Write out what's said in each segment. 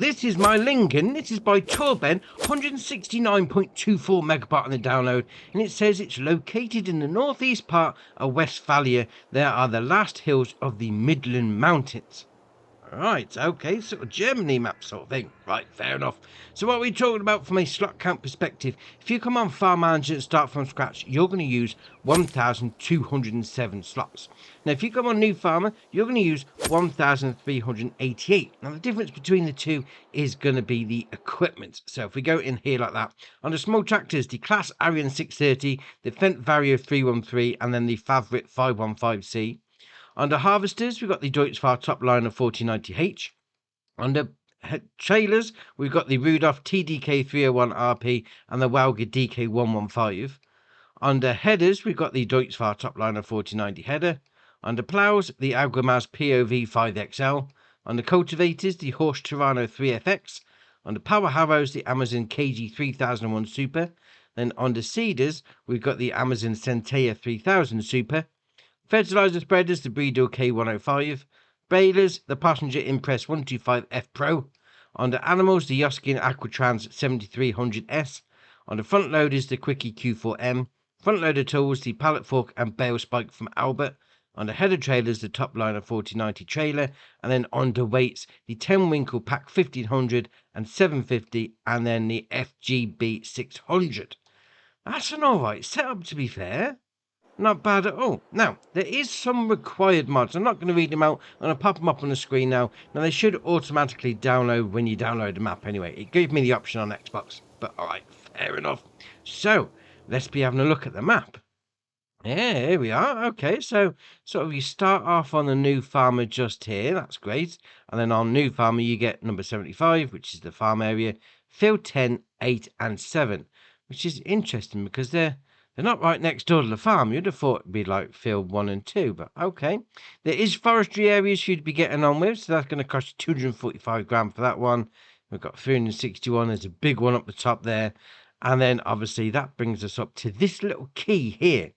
this is Maislingen. This is by Torben, 169.24 megabyte on the download, and it says it's located in the northeast part of Westphalia. There are the last hills of the Midland Mountains. Right, okay, sort of Germany map sort of thing. Right, fair enough. So what are we talking about from a slot count perspective? If you come on Farm Manager and start from scratch, you're going to use 1,207 slots. Now, if you come on New Farmer, you're going to use 1,388. Now, the difference between the two is going to be the equipment. So if we go in here like that, on the small tractors, the Class Arian 630, the Fendt Vario 313, and then the Favorite 515C. Under harvesters, we've got the Deutz-Fahr top line of 4090H. Under trailers, we've got the Rudolph TDK 301RP and the Wauger DK 115. Under headers, we've got the Deutz-Fahr top line of 4090 header. Under ploughs, the Agromaz POV 5XL. Under cultivators, the Horsch Tirano 3FX. Under power harrows, the Amazon KG 3001 Super. Then under seeders, we've got the Amazon Centea 3000 Super. Fertilizer spreaders, the Breedor K105. Balers, the Passenger Impress 125F Pro. Under animals, the Yoskin Aquatrans 7300S. On the front loaders, the Quickie Q4M. Front loader tools, the Pallet Fork and Bale Spike from Albert. On the header trailers, the top line of 4090 trailer. And then under weights, the 10 Winkle Pack 1500 and 750. And then the FGB 600. That's an alright setup, to be fair. Not bad at all. Now, there is some required mods. I'm not going to read them out. I'm going to pop them up on the screen now. Now, they should automatically download when you download the map anyway. It gave me the option on Xbox. But, alright, fair enough. So, let's be having a look at the map. Yeah, here we are. Okay, so sort of you start off on the new farmer just here. That's great. And then on new farmer, you get number 75, which is the farm area. Field 10, 8, and 7. Which is interesting because they're not right next door to the farm. You'd have thought it'd be like field 1 and 2, but okay. There is forestry areas you'd be getting on with, so that's going to cost you 245 grand for that one. We've got 361. There's a big one up the top there. And then obviously that brings us up to this little key here.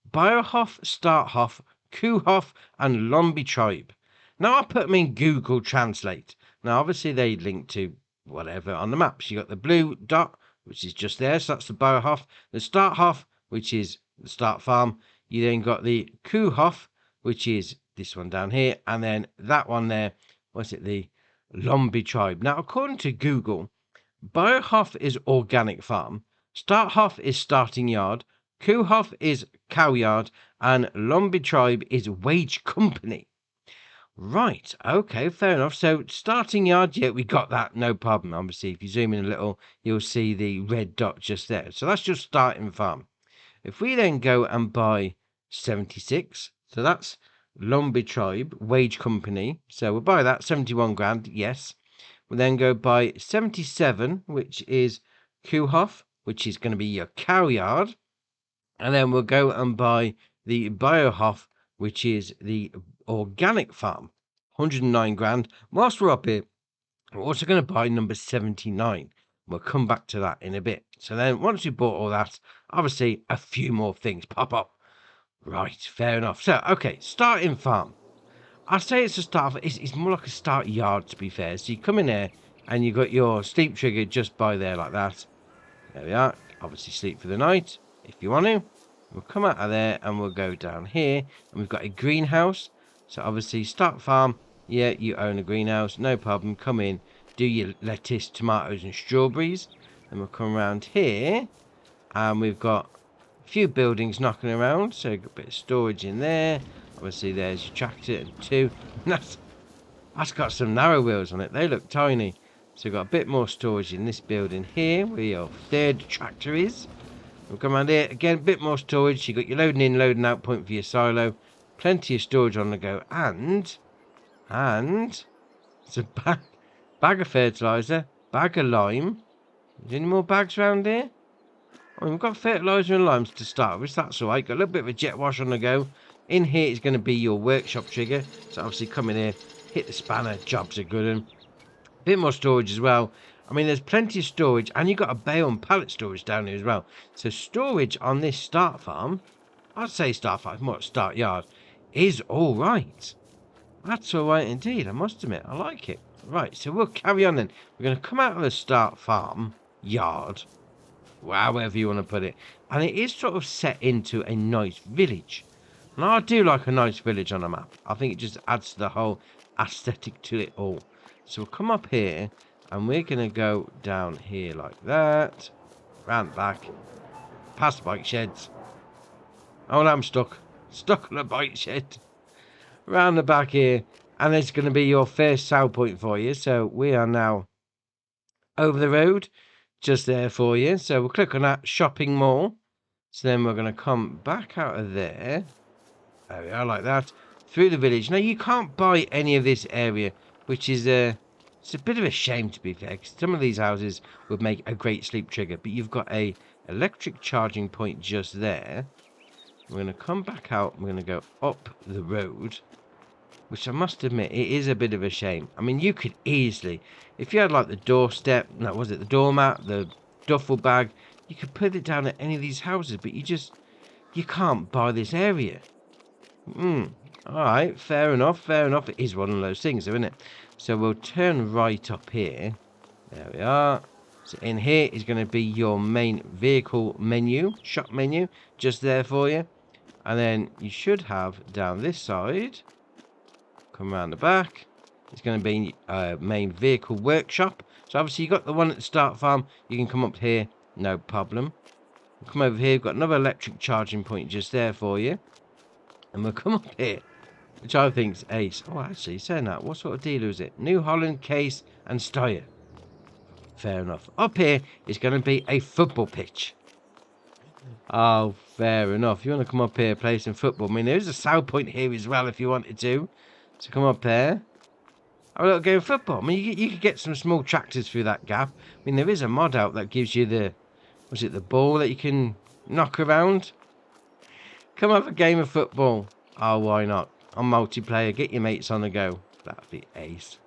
Biohof, Starthof, Kuhhof, and Lombi Tribe. Now I put them in Google Translate. Now obviously they link to whatever on the maps. You got the blue dot, which is just there, so that's the Biohof. The Starthof, which is the start farm. You then got the Kuhhof, which is this one down here, and then that one there, what's it, the Lombi Tribe. Now, according to Google, Biohof is organic farm, Starthof is starting yard, Kuhhof is cow yard, and Lombi Tribe is wage company. Right, okay, fair enough. So, starting yard, yeah, we got that, no problem. Obviously, if you zoom in a little, you'll see the red dot just there. So, that's just starting farm. If we then go and buy 76, so that's Lombi Tribe, wage company. So we'll buy that, 71 grand, yes. We'll then go buy 77, which is Kuhhof, which is going to be your cow yard. And then we'll go and buy the Biohof, which is the organic farm, 109 grand. Whilst we're up here, we're also going to buy number 79. We'll come back to that in a bit. So then once we bought all that, obviously a few more things pop up. Right, fair enough. So, okay, starting farm. I say it's a start. It's more like a start yard, to be fair. So you come in there and you got your sleep trigger just by there like that. There we are. Obviously sleep for the night if you want to. We'll come out of there and we'll go down here. And we've got a greenhouse. So obviously start farm. Yeah, you own a greenhouse. No problem. Come in. Do your lettuce, tomatoes and strawberries. Then we'll come around here and we've got a few buildings knocking around, so we've got a bit of storage in there. Obviously there's your tractor and 2. That's got some narrow wheels on it, they look tiny. So we've got a bit more storage in this building here where your third tractor is. We'll come around here again, a bit more storage. You've got your loading in, loading out point for your silo, plenty of storage on the go, and it's a bag of fertilizer, bag of lime. Is there any more bags around here? Oh, we've got fertilizer and limes to start with, so that's alright. Got a little bit of a jet wash on the go. In here is going to be your workshop trigger. So obviously come in here, hit the spanner, jobs are good. And a bit more storage as well. I mean, there's plenty of storage, and you've got a bale and pallet storage down here as well. So storage on this start farm, I'd say start farm, more start yard, is alright. That's alright indeed, I must admit. I like it. Right, so we'll carry on then. We're going to come out of the start farm yard, however you want to put it, and it is sort of set into a nice village. And I do like a nice village on a map. I think it just adds to the whole aesthetic to it all. So we'll come up here, and we're going to go down here like that, round back, past the bike sheds. Oh, no, I'm stuck on a bike shed. Round the back here, and there's going to be your first sell point for you. So we are now over the road, just there for you. So we'll click on that shopping mall. So then we're going to come back out of there. There we are, like that, through the village. Now, you can't buy any of this area, which is it's a bit of a shame, to be fair, 'cause some of these houses would make a great sleep trigger, but you've got a electric charging point just there. We're going to come back out, we're going to go up the road, which I must admit, it is a bit of a shame. I mean, you could easily, if you had like the doorstep, no, was it the doormat, the duffel bag, you could put it down at any of these houses, but you can't buy this area. Alright, fair enough. It is one of those things, isn't it? So we'll turn right up here. There we are. So in here is going to be your main vehicle menu, shop menu, just there for you. And then you should have down this side, come around the back, it's going to be main vehicle workshop. So obviously you got the one at the start farm, you can come up here, no problem. We'll come over here, we've got another electric charging point just there for you. And we'll come up here, which I think's ace. Oh, actually, saying that, what sort of dealer is it? New Holland, Case, and Steyr. Fair enough. Up here is going to be a football pitch. Oh, fair enough. You want to come up here, play some football. I mean, there's a sell point here as well if you wanted to. So come up there. Have a little game of football. I mean, you could get some small tractors through that gap. I mean, there is a mod out that gives you the ball that you can knock around? Come have a game of football. Oh, why not? On multiplayer, get your mates on the go. That'd be ace.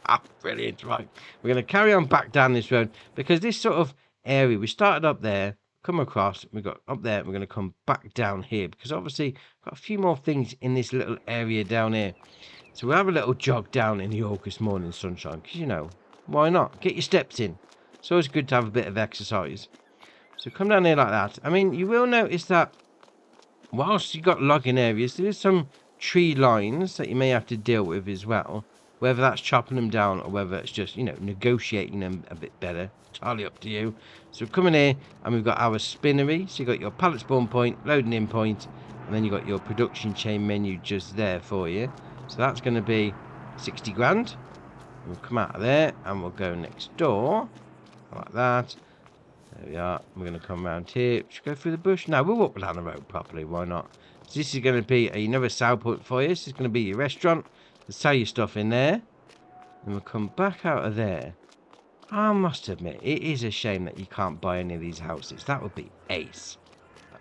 Ah, brilliant. Right, we're going to carry on back down this road, because this sort of area, we started up there, come across, we got up there, we're going to come back down here, because obviously we've got a few more things in this little area down here. So we'll have a little jog down in the August morning sunshine, because, you know, why not? Get your steps in. It's always good to have a bit of exercise. So come down here like that. I mean, you will notice that whilst you've got logging areas, there is some tree lines that you may have to deal with as well. Whether that's chopping them down or whether it's just, you know, negotiating them a bit better. Entirely up to you. So we're coming here and we've got our spinnery. So you've got your pallet spawn point, loading in point, and then you've got your production chain menu just there for you. So that's going to be 60 grand. We'll come out of there and we'll go next door. Like that. There we are. We're going to come around here. Should we go through the bush? No, we'll walk down the road properly. Why not? So this is going to be another sell point for you. This is going to be your restaurant. We'll sell your stuff in there. And we'll come back out of there. I must admit, it is a shame that you can't buy any of these houses. That would be ace.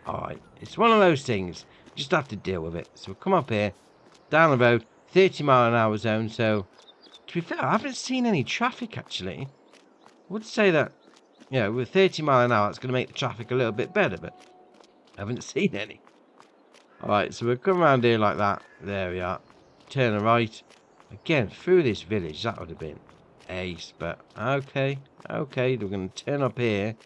Alright, it's one of those things. You just have to deal with it. So we'll come up here, down the road, 30-mile-an-hour zone. So, to be fair, I haven't seen any traffic, actually. I would say that, you know, with 30 mile an hour, it's going to make the traffic a little bit better, but I haven't seen any. Alright, so we'll come around here like that. There we are. Turn right. Again, through this village. That would have been ace, but okay. Okay, we're going to turn up here.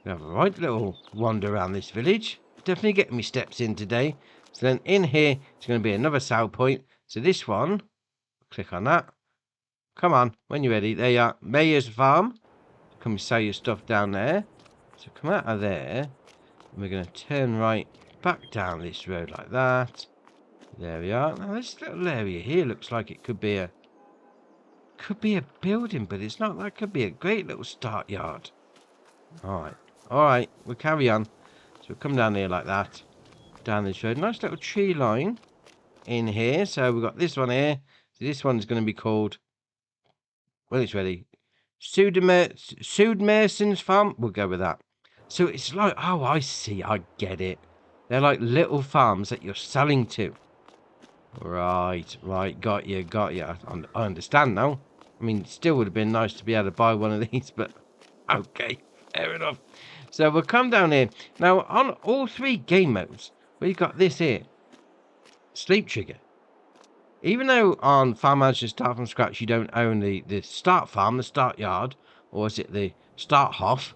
We have a right little wander around this village. Definitely getting me steps in today. So then in here, it's going to be another sell point. So this one, click on that. Come on, when you're ready. There you are. Mayor's Farm. Come sell your stuff down there. So come out of there. And we're going to turn right back down this road like that. There we are. Now this little area here looks like it could be a building, but it's not. That could be a great little start yard. Alright, we'll carry on. So we'll come down here like that. Down this road. Nice little tree line in here. So we've got this one here. So this one's going to be called, when it's ready, Sudmerson's Farm. We'll go with that. So it's like, oh, I see, I get it. They're like little farms that you're selling to. Right, got you. I understand now. I mean, it still would have been nice to be able to buy one of these, but okay, fair enough. So we'll come down here. Now, on all three game modes, we've got this here. Sleep trigger. Even though on Farm Manager Start From Scratch you don't own the start farm, the start yard, or is it the start hof,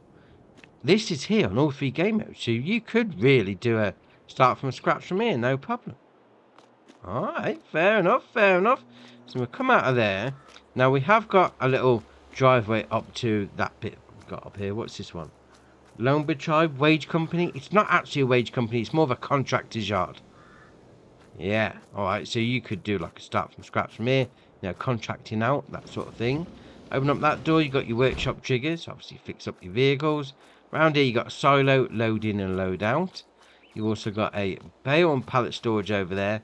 this is here on all 3 game modes. So you could really do a start from scratch from here, no problem. Alright, fair enough, fair enough. So we'll come out of there. Now we have got a little driveway up to that bit we've got up here. What's this one? Lumber Tribe Wage Company. It's not actually a wage company, it's more of a contractor's yard. Yeah, alright, so you could do like a start from scratch from here, you know, contracting out, that sort of thing. Open up that door, you got your workshop triggers, obviously fix up your vehicles. Around here you got a silo, load in and load out. You've also got a bale and pallet storage over there.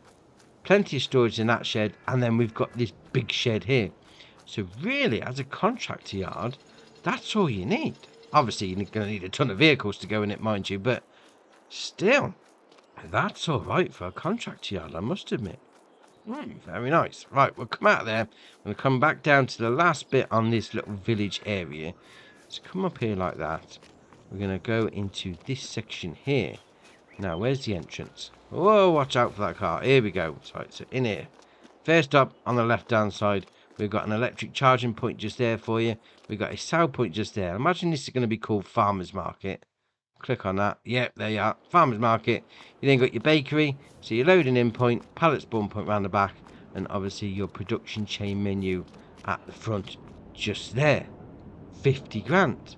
Plenty of storage in that shed, and then we've got this big shed here. So really, as a contractor yard, that's all you need. Obviously, you're going to need a ton of vehicles to go in it, mind you, but still, that's all right for a contractor yard, I must admit. Very nice. Right, we'll come out of there. We'll come back down to the last bit on this little village area. So come up here like that. We're going to go into this section here. Now, where's the entrance? Whoa, watch out for that car. Here we go. Right, so in here. First up, on the left-hand side, we've got an electric charging point just there for you. We've got a sell point just there. Imagine this is going to be called Farmer's Market. Click on that. Yep, there you are. Farmer's Market. You then got your bakery. So your loading in point, pallet spawn point around the back, and obviously your production chain menu at the front just there. 50 grand.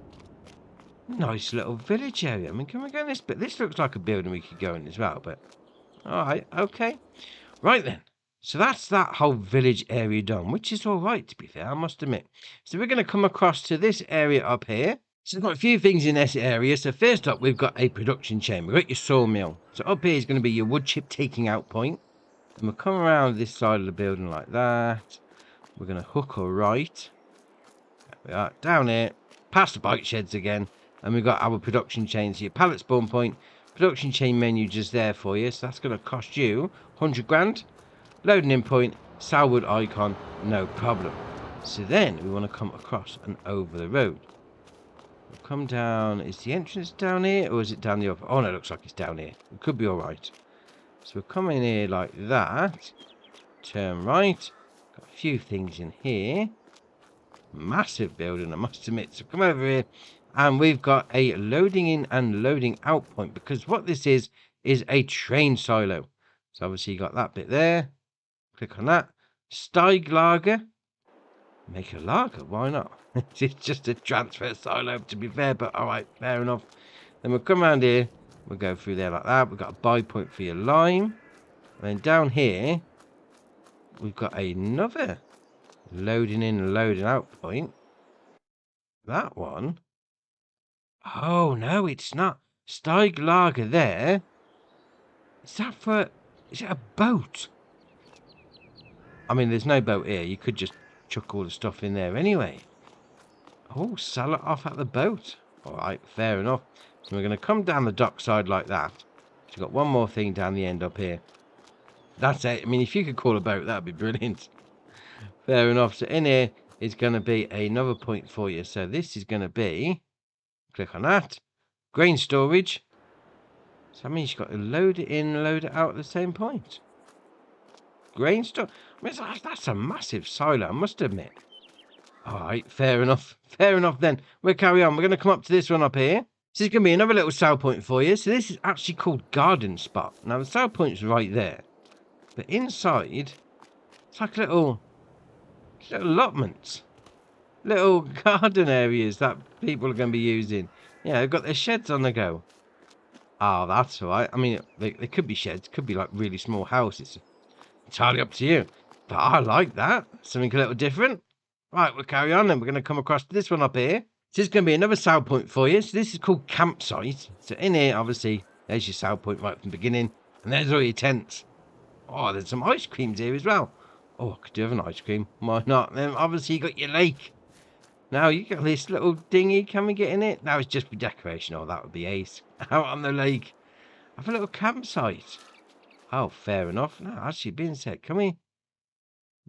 Nice little village area. I mean, can we go in this bit? This looks like a building we could go in as well, but alright, okay. Right then. So that's that whole village area done, which is alright to be fair, I must admit. So we're going to come across to this area up here. So we've got a few things in this area. So first up, we've got a production chain. We've got your sawmill. So up here is going to be your wood chip taking out point. And we'll come around this side of the building like that. We're going to hook a right. There we are, down here. Past the bike sheds again. And we've got our production chain. So your pallet spawn point. Production chain menu just there for you. So that's going to cost you 100 grand. Loading in point. Salwood icon. No problem. So then we want to come across and over the road. We'll come down. Is the entrance down here or is it down the other? Oh no, it looks like it's down here. It could be alright. So we'll come in here like that. Turn right. Got a few things in here. Massive building, I must admit. So come over here. And we've got a loading in and loading out point. Because what this is a train silo. So obviously you got that bit there. Click on that. Steiglager. Make a lager, why not? It's just a transfer silo to be fair, but alright, fair enough. Then we'll come around here, we'll go through there like that. We've got a buy point for your lime. And then down here, we've got another loading in and loading out point. That one. Oh no, it's not. Steiglager there. Is that for, is it a boat? I mean, there's no boat here. You could just chuck all the stuff in there anyway. Oh, sell it off at the boat. Alright, fair enough. So we're going to come down the dock side like that. So we've got one more thing down the end up here. That's it. I mean, if you could call a boat, that'd be brilliant. Fair enough. So in here is going to be another point for you. So this is going to be, click on that, grain storage. So that means you've got to load it in, load it out at the same point. Grain store. I mean, that's a massive silo, I must admit. Alright, fair enough. Fair enough then. We'll carry on. We're going to come up to this one up here. This is going to be another little sell point for you. So this is actually called Garden Spot. Now the sell point's right there. But inside, it's like little allotments. Little garden areas that people are going to be using. Yeah, they've got their sheds on the go. Oh, that's alright. I mean, they could be sheds. Could be like really small houses. Entirely up to you. But I like that. Something a little different. Right, we'll carry on then. We're going to come across to this one up here. So this is going to be another sell point for you. So this is called Campsite. So in here, obviously, there's your sell point right from the beginning. And there's all your tents. Oh, there's some ice creams here as well. Oh, I could do have an ice cream. Why not? Then obviously you got your lake. Now you got this little dinghy. Can we get in it? Now it's just for decoration. Oh, that would be ace. Out on the lake. Have a little campsite. Oh, fair enough. No, actually, being said, can we?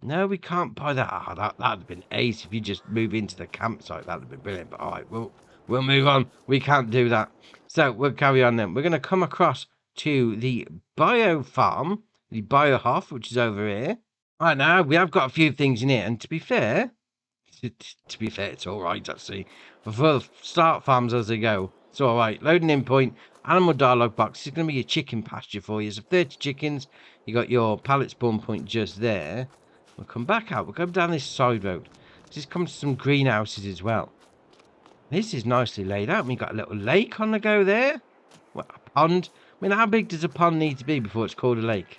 No, we can't buy that. Oh, that'd have been ace if you just move into the campsite. That'd have been brilliant. But all right, we'll move on. We can't do that. So we'll carry on then. We're going to come across to the bio farm, the biohof, which is over here. Right now, we have got a few things in here, and to be fair, it's all right, actually. For the start farms as they go, it's all right. Loading in point, animal dialogue box. This is going to be a chicken pasture for you. So 30 chickens. You got your pallet spawn point just there. We'll come back out. We'll go down this side road. This comes to some greenhouses as well. This is nicely laid out. We got a little lake on the go there. What, a pond? I mean, how big does a pond need to be before it's called a lake?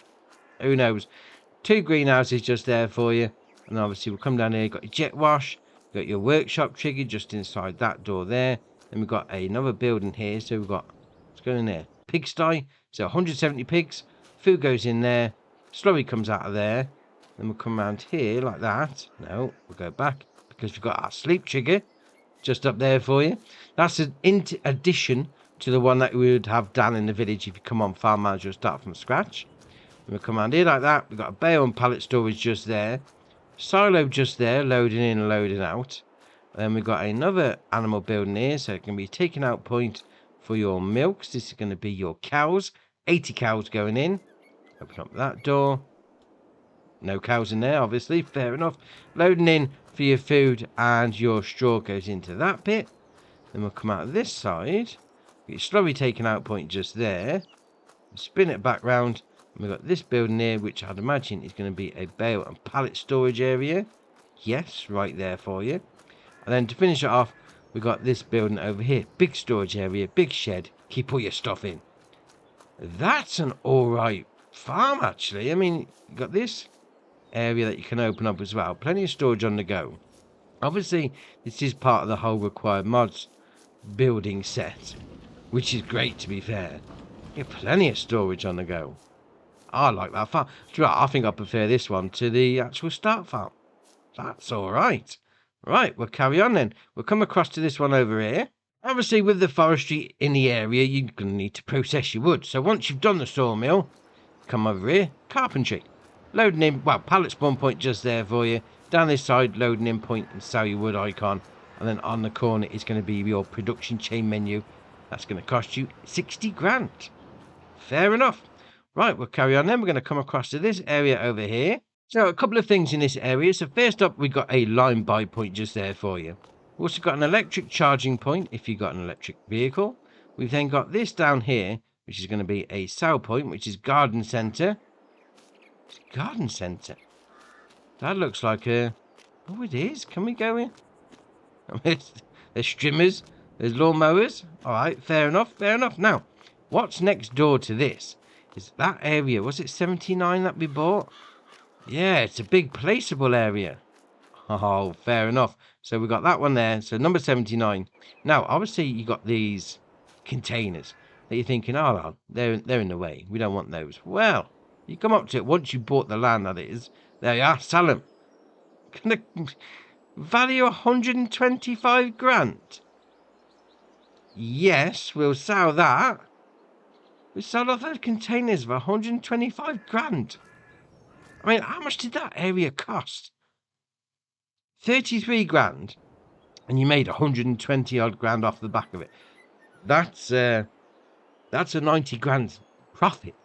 Who knows? 2 greenhouses just there for you. And obviously we'll come down here. You've got your jet wash. You've got your workshop trigger just inside that door there. Then we've got another building here. So we've got, what's going in there? Pigsty. So 170 pigs. Food goes in there. Slurry comes out of there. Then we'll come around here like that. No, we'll go back because we've got our sleep trigger just up there for you. That's an addition to the one that we would have down in the village if you come on Farm Manager and start from scratch. We'll come around here like that. We've got a bale and pallet storage just there. Silo just there, loading in and loading out. Then we've got another animal building here, so it can be taken out point for your milks. This is going to be your cows. 80 cows going in. Open up that door. No cows in there, obviously. Fair enough. Loading in for your food, and your straw goes into that bit. Then we'll come out of this side. Get your slurry taken out point just there. Spin it back round. We've got this building here, which I'd imagine is going to be a bale and pallet storage area. Yes, right there for you. And then to finish it off, we've got this building over here. Big storage area, big shed. Keep all your stuff in. That's an alright farm, actually. I mean, you've got this area that you can open up as well. Plenty of storage on the go. Obviously, this is part of the whole required mods building set, which is great, to be fair. You have plenty of storage on the go. I like that farm. I think I prefer this one to the actual start farm. That's all right. Right, we'll carry on then. We'll come across to this one over here. Obviously, with the forestry in the area, you're going to need to process your wood. So once you've done the sawmill, come over here. Carpentry. Loading in, well, pallet spawn point just there for you. Down this side, loading in point and sell your wood icon. And then on the corner is going to be your production chain menu. That's going to cost you 60 grand. Fair enough. Right, we'll carry on then. We're going to come across to this area over here. So a couple of things in this area. So first up, we've got a line buy point just there for you. We've also got an electric charging point if you've got an electric vehicle. We've then got this down here, which is going to be a sell point, which is garden centre. It's garden centre. That looks like a... Oh, it is. Can we go in? There's trimmers. There's lawnmowers. All right, fair enough, fair enough. Now, what's next door to this? Is that area, was it 79 that we bought? Yeah, it's a big placeable area. Oh, fair enough. So we got that one there. So number 79. Now, obviously, you got these containers that you're thinking, oh, they're in the way. We don't want those. Well, you come up to it once you bought the land, that is. There you are. Sell them. Can the value 125 grand? Yes, we'll sell that. We sold off those containers for 125 grand. I mean, how much did that area cost? 33 grand. And you made 120 odd grand off the back of it. That's a 90 grand profit.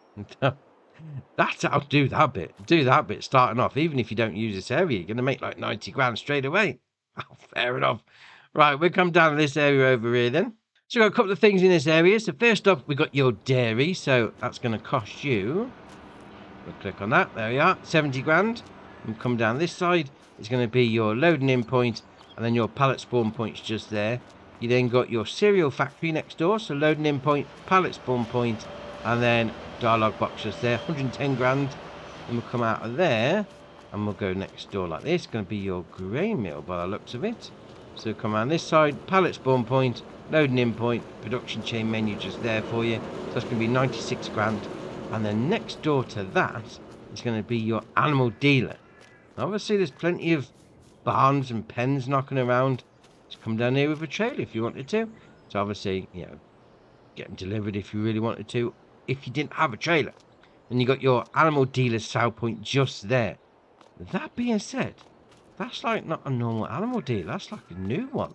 I'll do that bit. Do that bit starting off. Even if you don't use this area, you're going to make like 90 grand straight away. Oh, fair enough. Right, we'll come down to this area over here then. So we've got a couple of things in this area. So first up, we've got your dairy. So that's going to cost you... We'll click on that. There we are. 70 grand. And come down this side. It's going to be your loading in point. And then your pallet spawn point's just there. You then got your cereal factory next door. So loading in point, pallet spawn point, and then dialogue box just there. 110 grand. And we'll come out of there. And we'll go next door like this. It's going to be your grain mill by the looks of it. So come around this side. Pallet spawn point. Loading in point, production chain menu just there for you. So that's going to be 96 grand. And then next door to that is going to be your animal dealer. Obviously, there's plenty of barns and pens knocking around. Just come down here with a trailer if you wanted to. So obviously, you know, get them delivered if you really wanted to. If you didn't have a trailer. And you got your animal dealer sale point just there. That being said, that's like not a normal animal dealer. That's like a new one.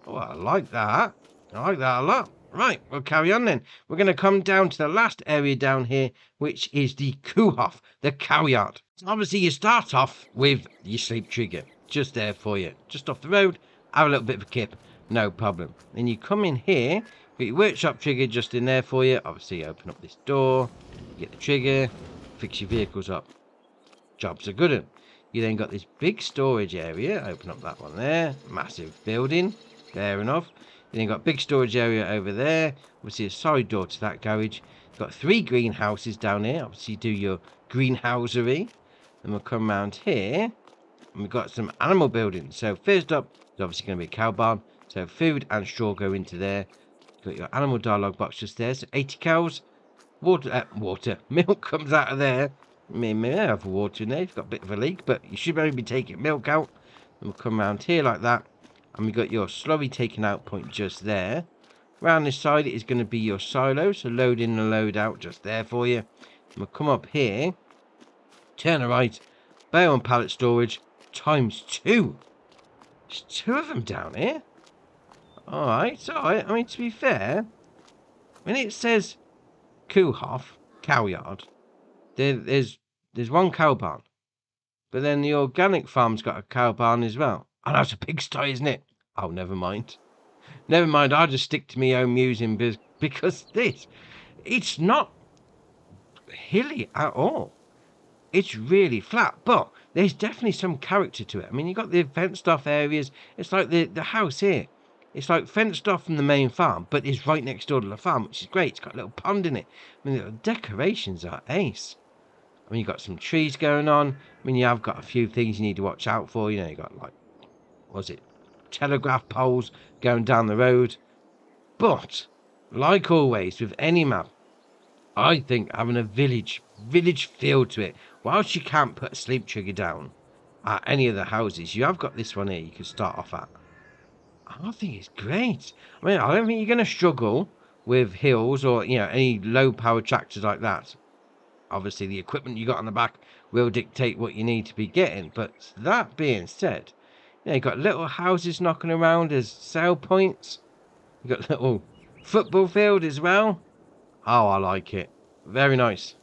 Oh, I like that. I like that a lot. Right, we'll carry on then. We're going to come down to the last area down here, which is the Kuhhof, the cow yard. Obviously, you start off with your sleep trigger, just there for you, just off the road, have a little bit of a kip, no problem. Then you come in here, get your workshop trigger just in there for you. Obviously, you open up this door, get the trigger, fix your vehicles up. Jobs are good. You then got this big storage area, open up that one there, massive building, fair enough. You then got big storage area over there, obviously a side door to that garage. You've got 3 greenhouses down here, obviously do your greenhousery. Then we'll come around here, and we've got some animal buildings. So first up, there's obviously going to be a cow barn, so food and straw go into there. You've got your animal dialogue box just there, so 80 cows. Milk comes out of there. May have water in there. You've got a bit of a leak, but you should only be taking milk out. And we'll come around here like that, and we've got your slurry taking out point just there. Around this side it is going to be your silo, so load in and load out just there for you. And we'll come up here, turn right, bale and pallet storage times 2. There's 2 of them down here. Alright, alright. I mean, to be fair, when it says Kuhhof, cow yard, there's 1 cow barn. But then the organic farm's got a cow barn as well. Oh, that's a pigsty, isn't it? Oh, never mind. Never mind, I'll just stick to my own musing because it's not hilly at all. It's really flat, but there's definitely some character to it. I mean, you've got the fenced off areas. It's like the house here. It's like fenced off from the main farm, but it's right next door to the farm, which is great. It's got a little pond in it. I mean, the decorations are ace. I mean, you've got some trees going on. I mean, you have got a few things you need to watch out for. You know, you've got, like, what was it? Telegraph poles going down the road. But, like always, with any map, I think having a village feel to it, whilst you can't put a sleep trigger down at any of the houses, you have got this one here you can start off at. I think it's great. I mean, I don't think you're going to struggle with hills or, you know, any low power tractors like that. Obviously, the equipment you got on the back will dictate what you need to be getting. But that being said, you know, you've got little houses knocking around as sale points. You've got a little football field as well. Oh, I like it. Very nice.